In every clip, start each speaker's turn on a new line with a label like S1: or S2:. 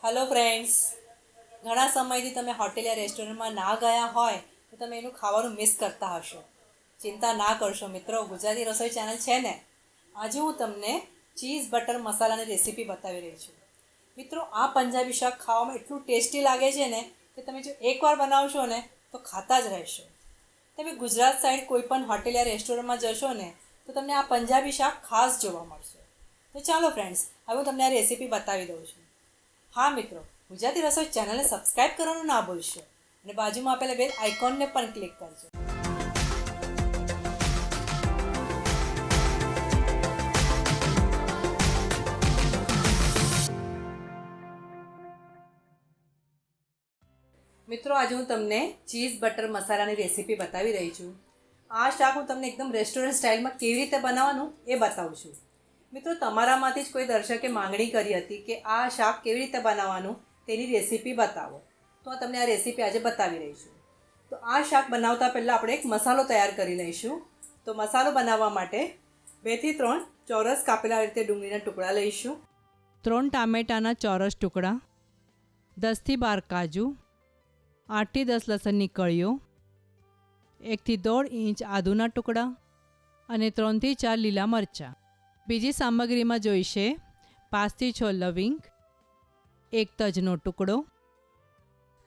S1: Hello friends, ઘણા સમયથી તમે હોટેલ યા રેસ્ટોરન્ટમાં ના ગયા હોય તો તમે એનું ખાવાનું મિસ કરતા હશો. ચિંતા ના કરશો મિત્રો, ગુજરાતી રસોઈ ચેનલ છે ને. આજે હું તમને ચીઝ બટર મસાલાની રેસીપી બતાવી રહી છું. મિત્રો, આ પંજાબી શાક ખાવામાં એટલું ટેસ્ટી લાગે છે ને કે તમે જો એકવાર બનાવશો ને તો ખાતા જ રહેશો. તમે ગુજરાત સાઈડ કોઈ પણ હોટેલ યા રેસ્ટોરન્ટમાં જશો ને તો તમને આ પંજાબી શાક ખાસ જોવા મળશે. તો ચાલો ફ્રેન્ડ્સ, હવે હું તમને આ રેસીપી બતાવી દઉં છું. હા મિત્રો, ગુજરાતી રસોઈ ચેનલને સબસ્ક્રાઈબ કરવાનું ના ભૂલશો અને બાજુમાં આપેલા બેલ આઇકોનને પણ ક્લિક કરજો. મિત્રો, આજે હું તમને ચીઝ બટર મસાલાની રેસીપી બતાવી રહી છું. આ શાક હું તમને એકદમ રેસ્ટોરન્ટ સ્ટાઇલમાં કેવી રીતે બનાવવાનું એ બતાવું છું. મિત્રો, તમારામાંથી જ કોઈ દર્શકે માંગણી કરી હતી કે આ શાક કેવી રીતે બનાવવાનું તેની રેસીપી બતાવો, તો તમને આ રેસીપી આજે બતાવી રહી છું. તો આ શાક બનાવતા પહેલાં આપણે એક મસાલો તૈયાર કરી લઈશું. તો મસાલો બનાવવા માટે 2 થી 3 ચોરસ કાપેલા રીતે ડુંગળીના ટુકડા લઈશું, 3 ટામેટાના ચોરસ ટુકડા, 10 થી 12 કાજુ, 8 થી 10 લસણની કળીઓ, 1 થી 1.5 ઇંચ આદુના ટુકડા અને 3 થી 4 લીલા મરચાં. બીજી સામગ્રીમાં જોઈશે 5 થી 6 લવિંગ, 1 તજનો ટુકડો,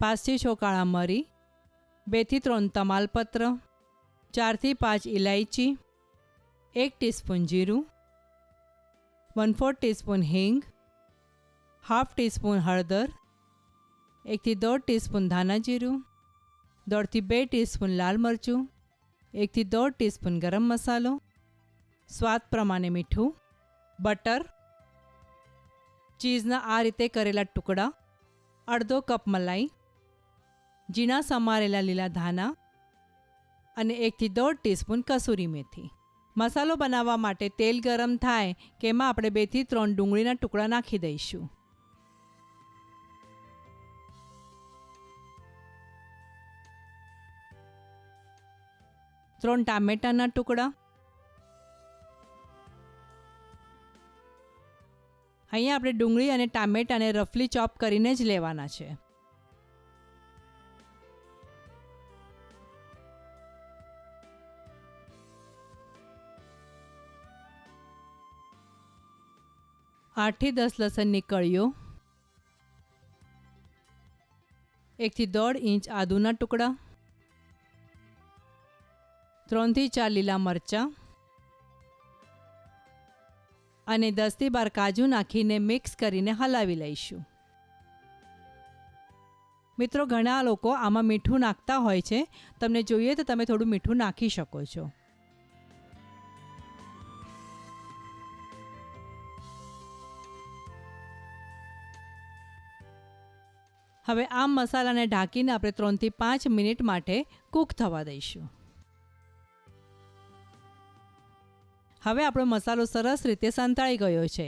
S1: 5 થી 6 કાળા મરી, 2 થી 3 તમાલપત્ર, 4 થી 5 ઇલાયચી, 1 ટીસ્પૂન જીરું, 1/4 ટીસ્પૂન હિંગ, હાફ ટીસ્પૂન હળદર, 1 થી 1.5 ટીસ્પૂન ધાણા જીરું, 1.5 થી 2 ટીસ્પૂન લાલ મરચું, 1 થી 1.5 ટીસ્પૂન ગરમ મસાલો, સ્વાદ પ્રમાણે મીઠું, બટર, ચીઝના આ રીતે કરેલા ટુકડા, અડધો કપ મલાઈ, ઝીણા સમારેલા લીલા ધાના અને 1 થી 1.5 ટીસ્પૂન કસૂરી મેથી. મસાલો બનાવવા માટે તેલ ગરમ થાય કે એમાં આપણે 2 થી 3 ડુંગળીના ટુકડા નાખી દઈશું. ત્રણ ટામેટાના ટુકડા. અહીંયા આપણે ડુંગળી અને ટામેટાને રફલી ચોપ કરીને જ લેવાના છે. આઠ થી 10 લસણની કળીઓ, 1 થી 1.5 ઇંચ આદુના ટુકડા, 3 થી 4 લીલા મરચાં અને 10 થી 12 કાજુ નાખીને મિક્સ કરીને હલાવી લઈશું. મિત્રો, ઘણા લોકો આમાં મીઠું નાખતા હોય છે. તમને જોઈએ તો તમે થોડું મીઠું નાખી શકો છો. હવે આ મસાલાને ઢાંકીને આપણે 3 થી 5 મિનિટ માટે કૂક થવા દઈશું. હવે આપણો મસાલો સરસ રીતે સંતળાઈ ગયો છે.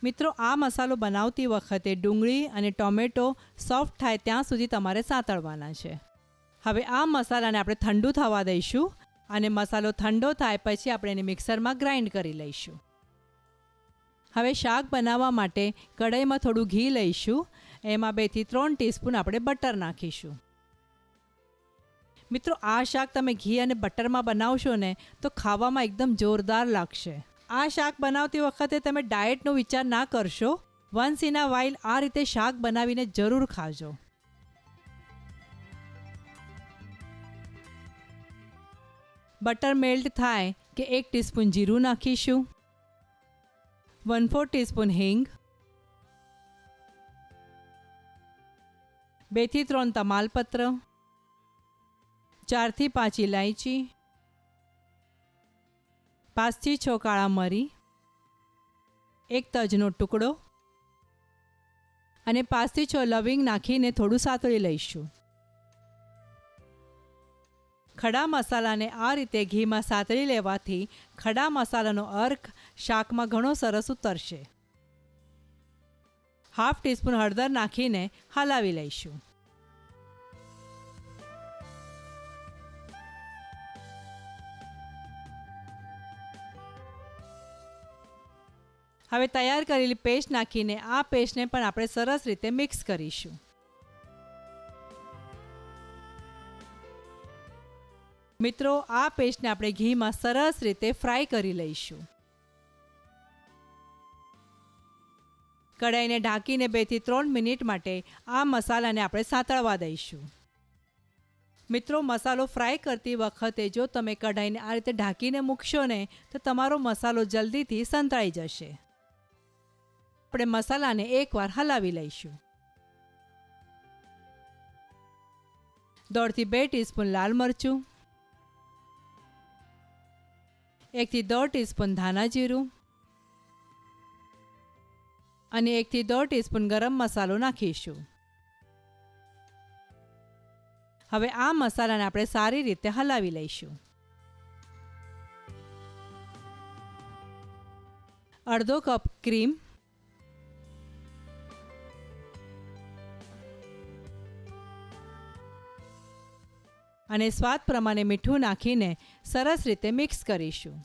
S1: મિત્રો, આ મસાલો બનાવતી વખતે ડુંગળી અને ટોમેટો સોફ્ટ થાય ત્યાં સુધી તમારે સાંતળવાના છે. હવે આ મસાલાને આપણે ઠંડુ થવા દઈશું અને મસાલો ઠંડો થાય પછી આપણે એને મિક્સરમાં ગ્રાઇન્ડ કરી લઈશું. હવે શાક બનાવવા માટે કઢાઈમાં થોડું ઘી લઈશું. એમાં 2 થી 3 ટીસ્પૂન આપણે બટર નાખીશું. મિત્રો, આ શાક તમે ઘી અને બટરમાં બનાવશો ને તો ખાવામાં એકદમ જોરદાર લાગશે. આ શાક બનાવતી વખતે તમે ડાયટનો વિચાર ના કરશો. વન્સ ઇન અ વાઇલ આ રીતે શાક બનાવીને જરૂર ખાજો. બટર મેલ્ટ થાય કે 1 ટીસ્પૂન જીરું નાખીશું, 1/4 ટીસ્પૂન હિંગ, 2 થી 3 તમાલપત્ર, 4 થી 5 ઇલાયચી, 5 થી 6 કાળા મરી, 1 તજનો ટુકડો અને 5 થી 6 લવિંગ નાખીને થોડું સાતળી લઈશું. ખડા મસાલાને આ રીતે ઘીમાં સાતળી લેવાથી ખડા મસાલાનો અર્ક શાકમાં ઘણો સરસ ઉતરશે. હાફ ટીસ્પૂન હળદર નાખીને હલાવી લઈશું. હવે તૈયાર કરેલી પેસ્ટ નાખીને આ પેસ્ટને પણ આપણે સરસ રીતે મિક્સ કરીશું. મિત્રો, આ પેસ્ટને આપણે ઘીમાં સરસ રીતે ફ્રાય કરી લઈશું. કઢાઈને ઢાંકીને 2 થી 3 મિનિટ માટે આ મસાલાને આપણે સાંતળવા દઈશું. મિત્રો, મસાલો ફ્રાય કરતી વખતે જો તમે કઢાઈને આ રીતે ઢાંકીને મૂકશો ને તો તમારો મસાલો જલ્દીથી સંતળાઈ જશે. આપણે મસાલાને એકવાર હલાવી લઈશું. 1.5 થી 2 ટીસ્પૂન લાલ મરચું, 1 થી 1.5 ટીસ્પૂન ધાણા જીરું અને 1 થી 1.5 ટીસ્પૂન ગરમ મસાલો નાખીશું. હવે આ મસાલાને આપણે સારી રીતે હલાવી લઈશું. 1/2 કપ ક્રીમ, અને સ્વાદ પ્રમાણે મીઠું નાખીને સરસ રીતે મિક્સ કરીશું.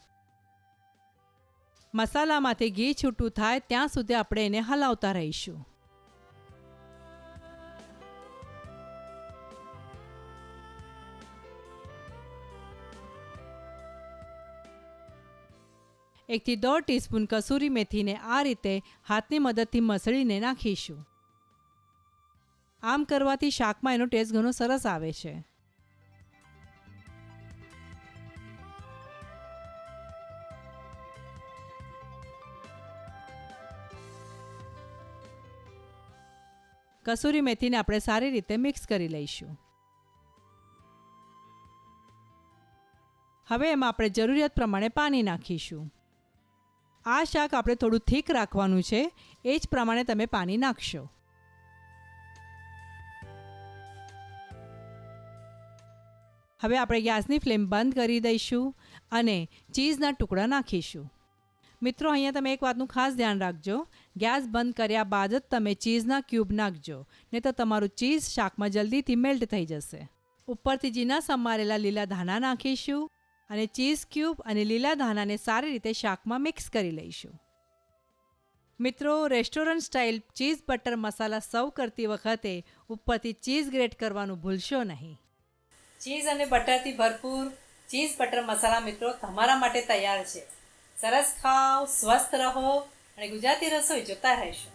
S1: મસાલામાંથી ઘી છૂટું થાય ત્યાં સુધી આપણે એને હલાવતા રહીશું. એક થી 1.5 ટીસ્પૂન કસૂરી મેથીને આ રીતે હાથની મદદથી મસળીને નાખીશું. આમ કરવાથી શાકમાં એનો ટેસ્ટ ઘણો સરસ આવે છે. કસૂરી મેથીને આપણે સારી રીતે મિક્સ કરી લઈશું. હવે એમાં આપણે જરૂરિયાત પ્રમાણે પાણી નાખીશું. આ શાક આપણે થોડું થીક રાખવાનું છે, એ જ પ્રમાણે તમે પાણી નાખશો. હવે આપણે ગેસની ફ્લેમ બંધ કરી દઈશું અને ચીઝના ટુકડા નાખીશું. મિત્રો, અહીંયા તમે એક વાતનું ખાસ ધ્યાન રાખજો, ગેસ બંધ કર્યા બાદ જ તમે ચીઝના ક્યુબ નાખજો, નહીં તો તમારું ચીઝ શાકમાં જલ્દીથી મેલ્ટ થઈ જશે. ઉપરથી ઝીણા સમારેલા લીલા ધાણા નાખીશું અને ચીઝ ક્યુબ અને લીલા ધાણાને સારી રીતે શાકમાં મિક્સ કરી લઈશું. મિત્રો, રેસ્ટોરન્ટ સ્ટાઇલ ચીઝ બટર મસાલા સર્વ કરતી વખતે ઉપરથી ચીઝ ગ્રેટ કરવાનું ભૂલશો નહીં. ચીઝ અને બટરથી ભરપૂર ચીઝ બટર મસાલા મિત્રો તમારા માટે તૈયાર છે. સરસ ખાઓ, સ્વસ્થ રહો અને ગુજરાતી રસોઈ જોતા રહેશો.